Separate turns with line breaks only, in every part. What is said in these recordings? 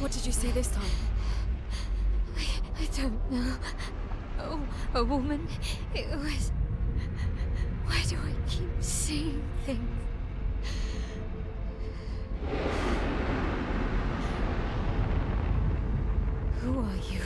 What did you see this time?
I don't know. Oh, a woman. It was... Why do I keep seeing things? Who are you?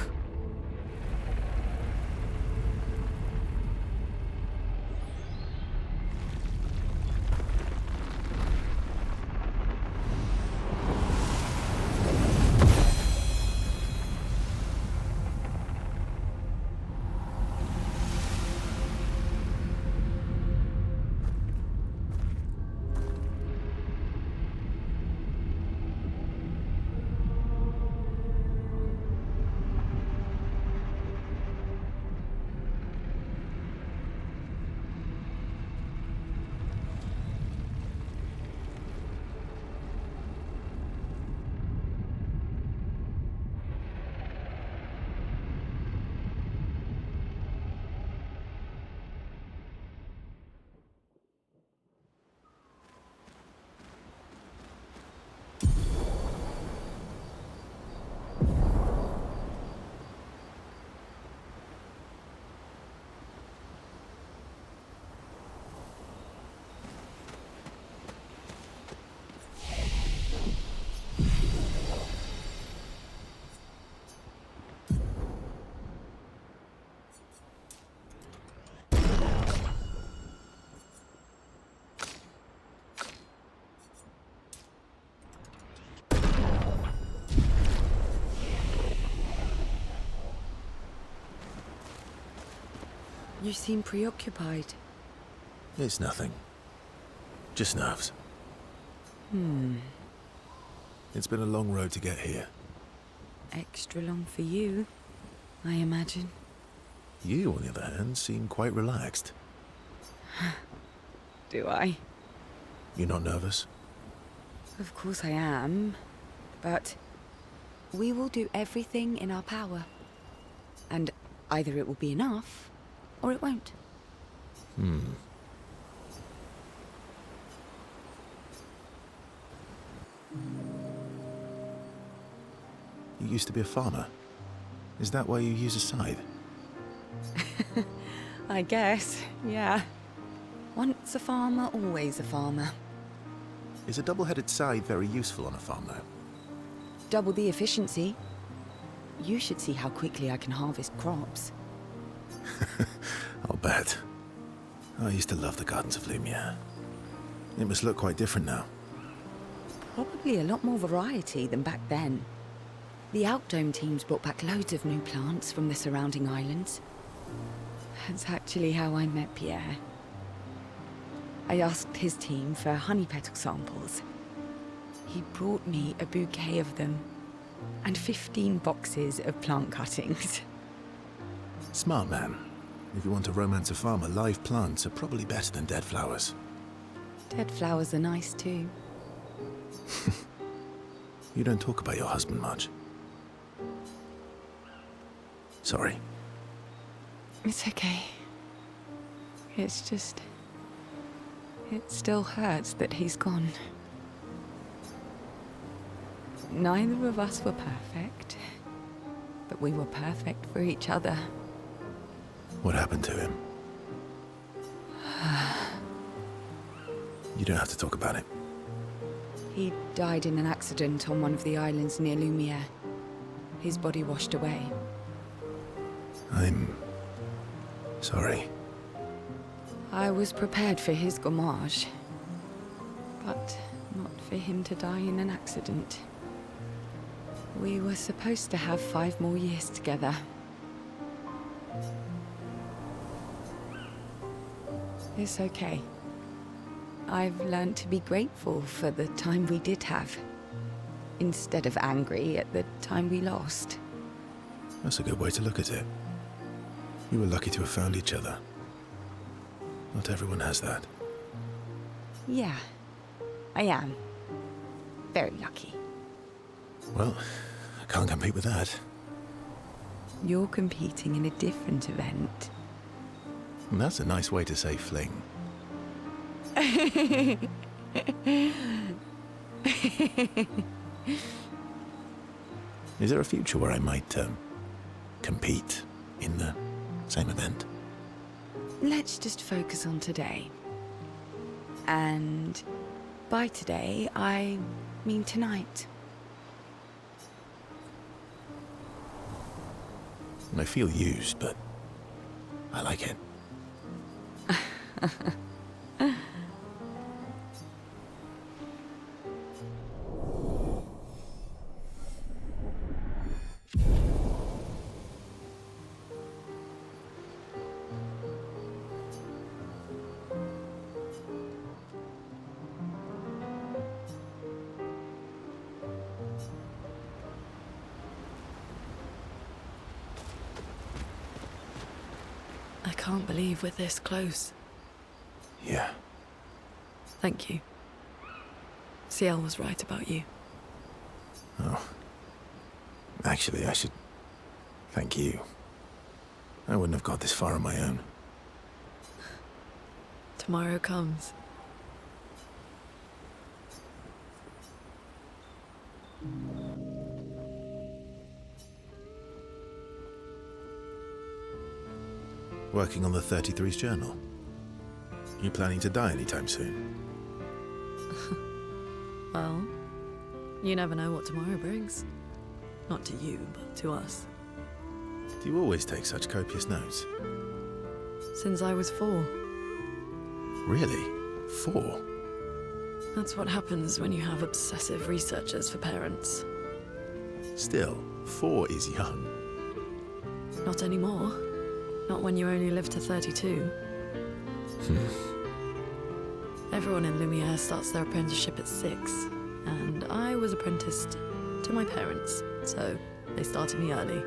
You seem preoccupied.
It's nothing. Just nerves. It's been a long road to get here.
Extra long for you, I imagine.
You, on the other hand, seem quite relaxed.
Do I?
You're not nervous?
Of course I am. But we will do everything in our power. And either it will be enough, or it won't.
You used to be a farmer. Is that why you use a scythe?
I guess, yeah. Once a farmer, always a farmer.
Is a double-headed scythe very useful on a farm, though?
Double the efficiency. You should see how quickly I can harvest crops.
I'll bet. I used to love the gardens of Lune. It must look quite different now.
Probably a lot more variety than back then. The Outdome teams brought back loads of new plants from the surrounding islands. That's actually how I met Pierre. I asked his team for honey petal samples. He brought me a bouquet of them, and 15 boxes of plant cuttings.
Smart man. If you want to romance a farmer, live plants are probably better than dead flowers.
Dead flowers are nice too.
You don't talk about your husband much. Sorry.
It's okay. It's just... it still hurts that he's gone. Neither of us were perfect, but we were perfect for each other.
What happened to him? You don't have to talk about it.
He died in an accident on one of the islands near Lumiere. His body washed away.
I'm... sorry.
I was prepared for his gommage, but not for him to die in an accident. We were supposed to have 5 more years together. It's okay. I've learned to be grateful for the time we did have, instead of angry at the time we lost.
That's a good way to look at it. You were lucky to have found each other. Not everyone has that.
Yeah, I am. Very lucky.
Well, I can't compete with that.
You're competing in a different event.
And that's a nice way to say fling. Is there a future where I might, compete in the same event?
Let's just focus on today. And by today, I mean tonight.
I feel used, but I like it.
I can't believe we're this close.
Yeah.
Thank you. Sciel was right about you.
Oh. Actually, I should thank you. I wouldn't have got this far on my own.
Tomorrow comes.
Working on the 33's journal. You planning to die anytime soon?
Well, you never know what tomorrow brings. Not to you, but to us.
Do you always take such copious notes?
Since I was 4.
Really? 4?
That's what happens when you have obsessive researchers for parents.
Still, 4 is young.
Not anymore. Not when you only live to 32. Everyone in Lumiere starts their apprenticeship at 6, and I was apprenticed to my parents, so they started me early.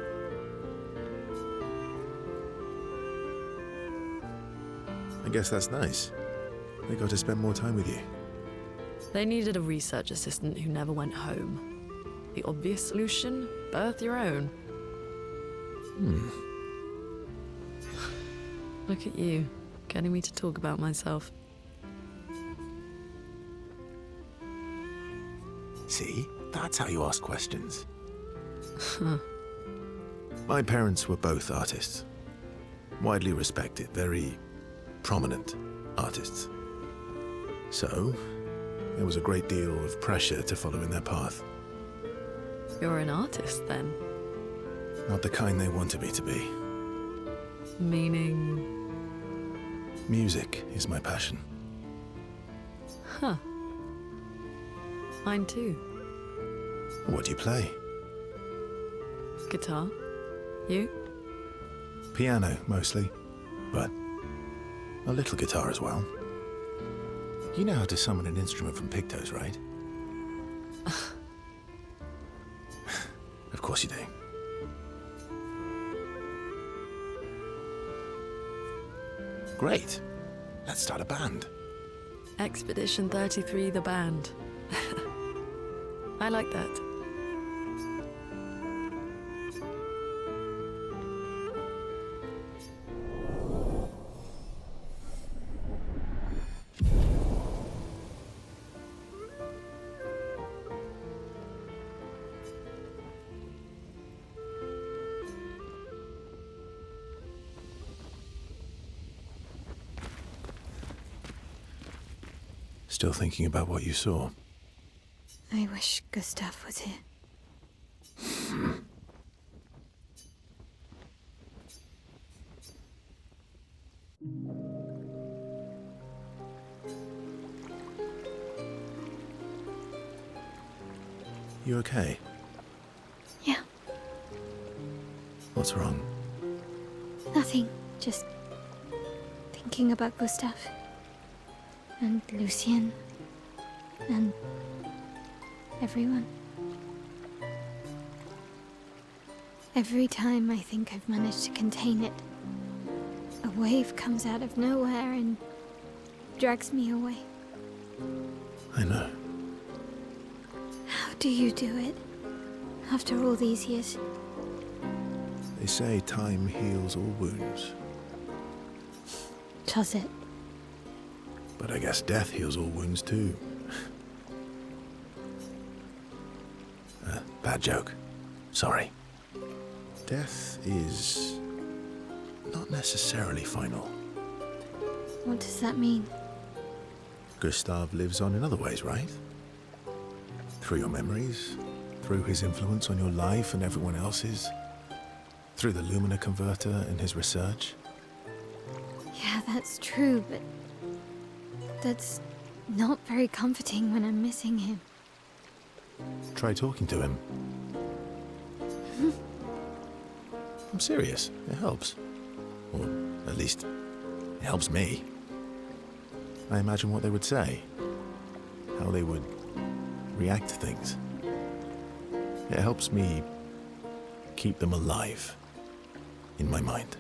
I guess that's nice. They got to spend more time with you.
They needed a research assistant who never went home. The obvious solution? Birth your own. Look at you, getting me to talk about myself.
See? That's how you ask questions. My parents were both artists. Widely respected, very prominent artists. So, there was a great deal of pressure to follow in their path.
You're an artist, then?
Not the kind they wanted me to be.
Meaning...
Music is my passion.
Huh. Mine too.
What do you play?
Guitar. You?
Piano, mostly. But a little guitar as well. You know how to summon an instrument from Pictos, right? Of course you do. Great. Let's start a band.
Expedition 33, the band. I like that.
Still thinking about what you saw?
I wish Gustav was here.
You okay?
Yeah,
What's wrong?
nothing. Just thinking about Gustav. And Lucien. And everyone. Every time I think I've managed to contain it, a wave comes out of nowhere and drags me away.
I know.
How do you do it? After all these years?
They say time heals all wounds.
Does it?
But I guess death heals all wounds too. Bad joke. Sorry. Death is not necessarily final.
What does that mean?
Gustav lives on in other ways, right? Through your memories, through his influence on your life and everyone else's, through the Lumina converter and his research.
Yeah, that's true, but that's not very comforting when I'm missing him.
Try talking to him. I'm serious. It helps. Or at least, it helps me. I imagine what they would say. How they would react to things. It helps me keep them alive in my mind.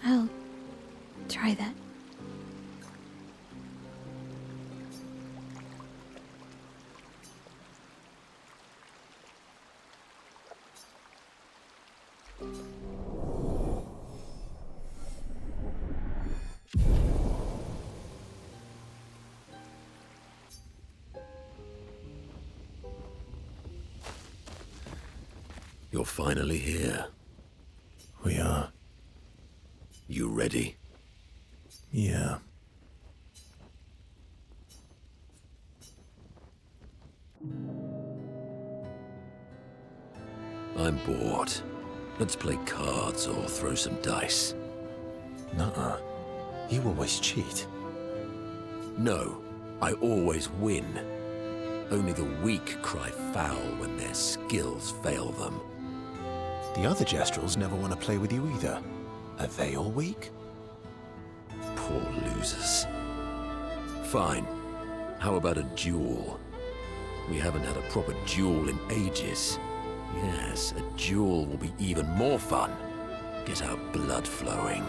I'll try that.
You're finally here.
We are.
You ready?
Yeah.
I'm bored. Let's play cards or throw some dice.
Nuh-uh. You always cheat.
No, I always win. Only the weak cry foul when their skills fail them.
The other Jestrels never want to play with you either. Are they all weak?
Poor losers. Fine. How about a duel? We haven't had a proper duel in ages. Yes, a duel will be even more fun. Get our blood flowing.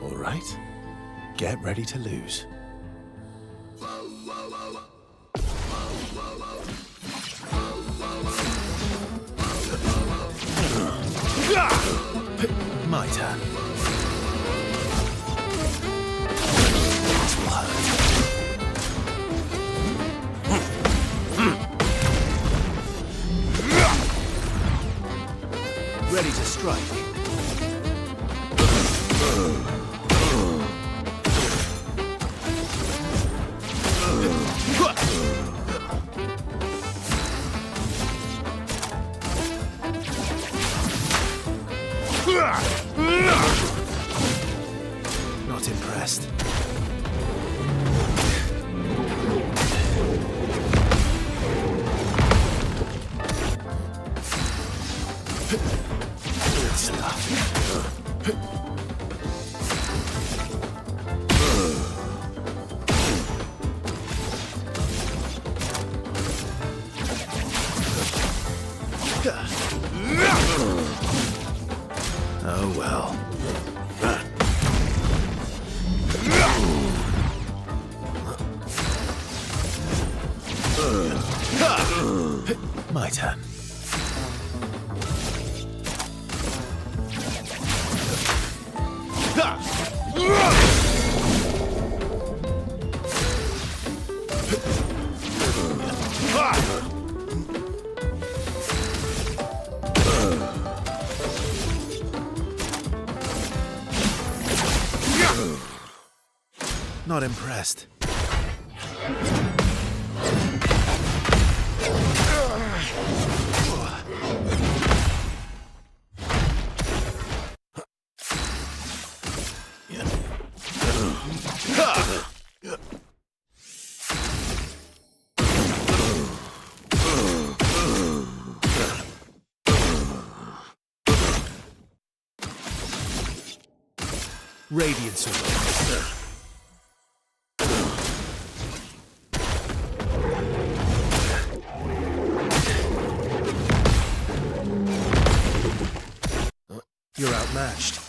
All right. Get ready to lose. My turn. This will hurt. Ready to strike. Not impressed. Good stuff. Oh well. My turn. Not impressed. Radiant sword. You're outmatched.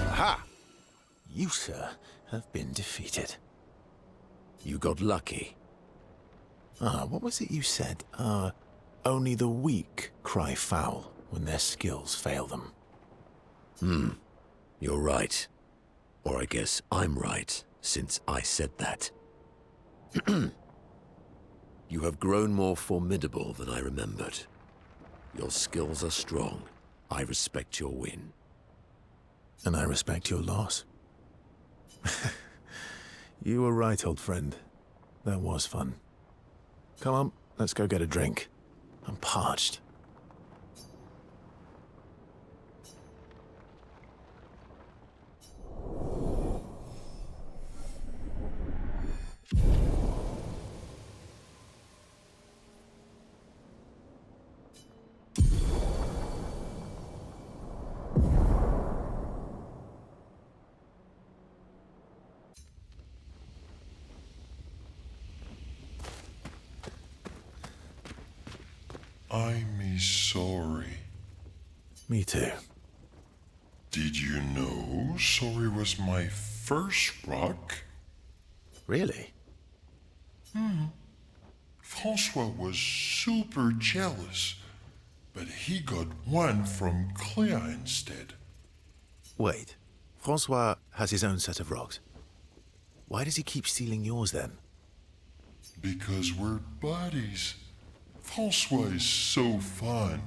Aha! You, sir, have been defeated.
You got lucky.
What was it you said? Only the weak cry foul when their skills fail them.
You're right. Or I guess I'm right, since I said that. You have grown more formidable than I remembered. Your skills are strong. I respect your win.
And I respect your loss. You were right, old friend. That was fun. Come on, let's go get a drink. I'm parched.
I'm sorry.
Me too.
Did you know sorry was my first rock?
Really?
Francois was super jealous, but he got one from Clair instead.
Wait. Francois has his own set of rocks. Why does he keep stealing yours then?
Because we're buddies. Francois is so fun.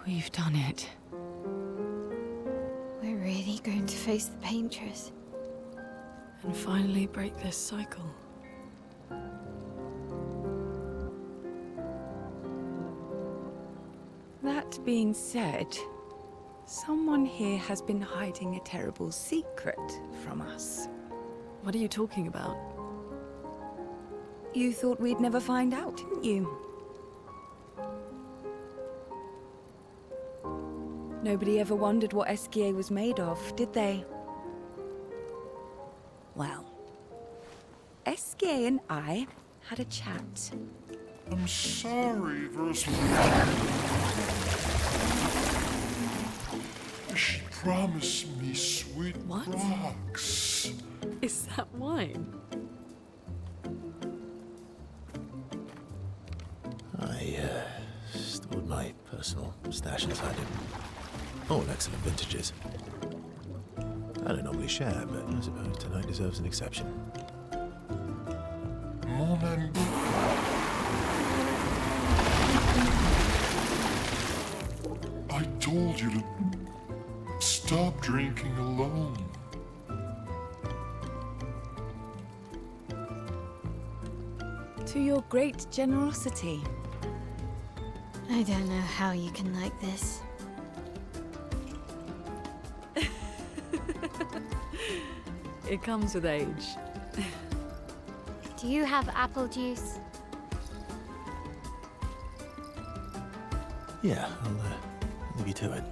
We've done it.
We're really going to face the Paintress.
And finally break this cycle.
That being said, someone here has been hiding a terrible secret from us.
What are you talking about?
You thought we'd never find out, didn't you? Nobody ever wondered what Sciel was made of, did they? Well, Sciel and I had a chat.
I'm sorry, Ursula. She promised me sweet
What?
rocks.
Is that wine?
I stored my personal stash inside it. All excellent vintages. I don't normally share, but I suppose tonight deserves an exception.
Mon ami. I told you to stop drinking alone.
To your great generosity.
I don't know how you can like this.
It comes with age.
Do you have apple juice?
Yeah, I'll leave you to it.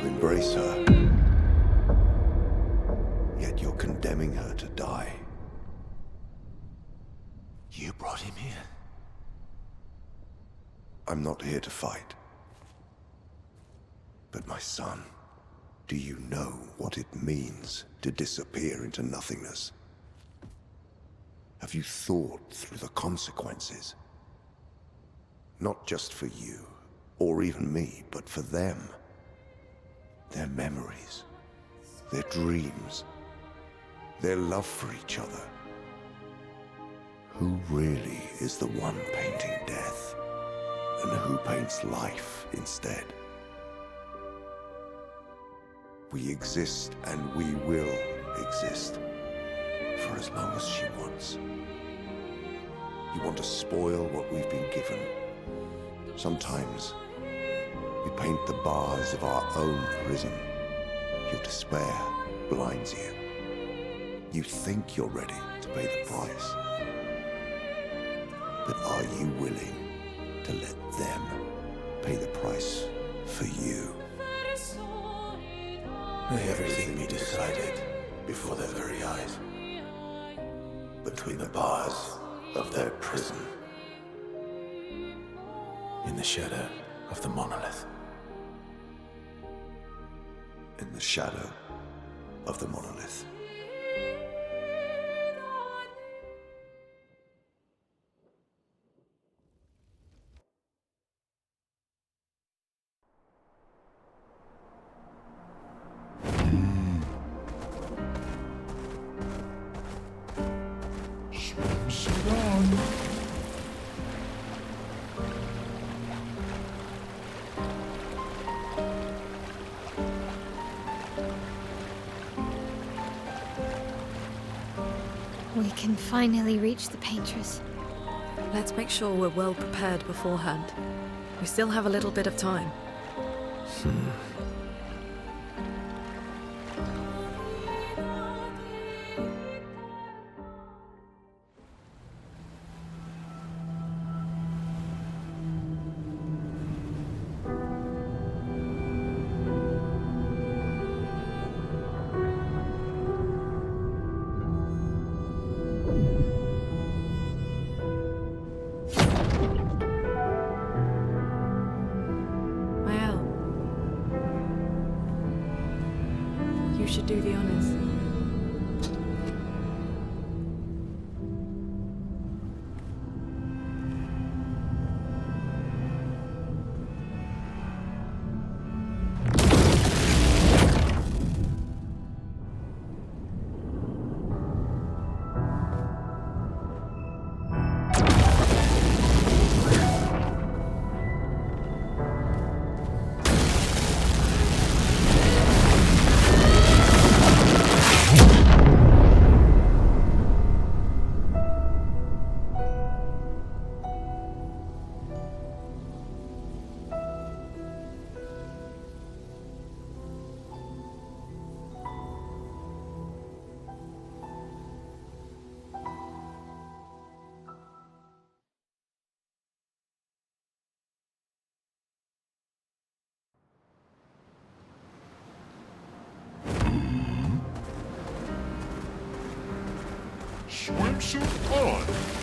Embrace her, yet you're condemning her to die.
You brought him here?
I'm not here to fight. But my son, do you know what it means to disappear into nothingness? Have you thought through the consequences? Not just for you, or even me, but for them. Their memories, their dreams, their love for each other. Who really is the one painting death, and who paints life instead? We exist and we will exist for as long as she wants. You want to spoil what we've been given. Sometimes we paint the bars of our own prison. Your despair blinds you. You think you're ready to pay the price. But are you willing to let them pay the price for you?
May everything be decided before their very eyes, between the bars of their prison, in the shadow of the Monolith.
In the shadow of the Monolith.
Sit down.
We can finally reach the painters.
Let's make sure we're well prepared beforehand. We still have a little bit of time. Maelle, you should do the honors.
Swimsuit on!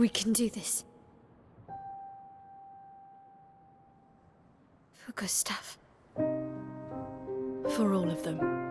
We can do this. For Gustav.
For all of them.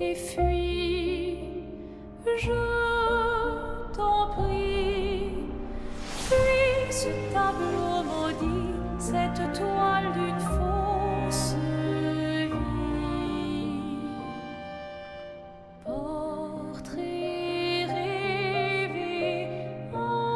et fuis, je t'en prie. Fuis ce tableau maudit, cette toile d'une fausse vie. Portrait rêvé, imparfait.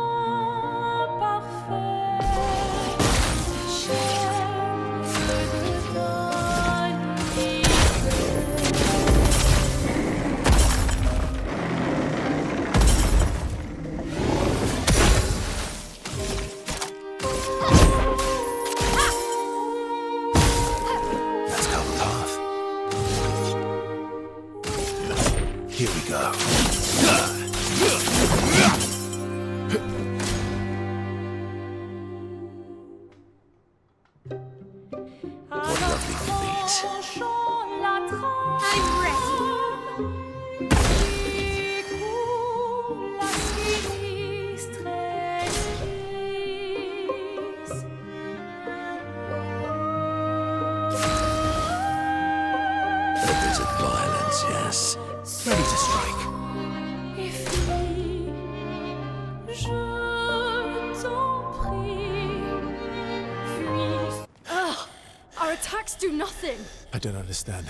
attacks do nothing!
I don't understand.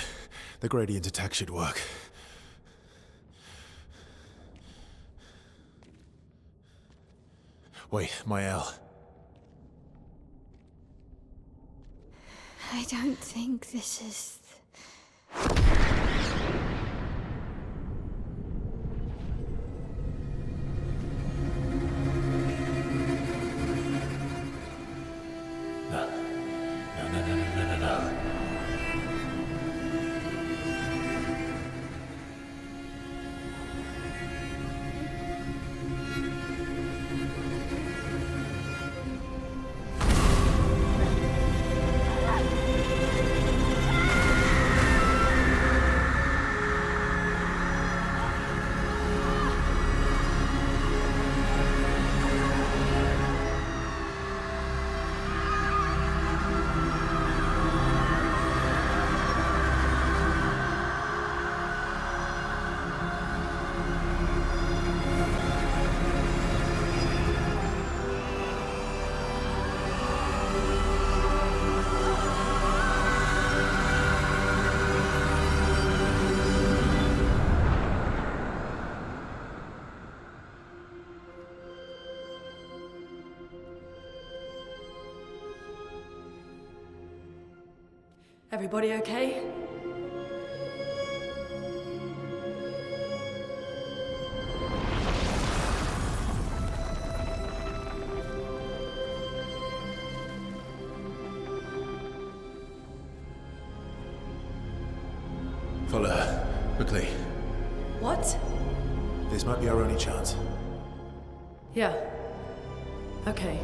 The gradient attack should work. Wait, Maelle.
I don't think this is...
No.
Everybody okay?
Follow her. Quickly.
What?
This might be our only chance.
Yeah. Okay.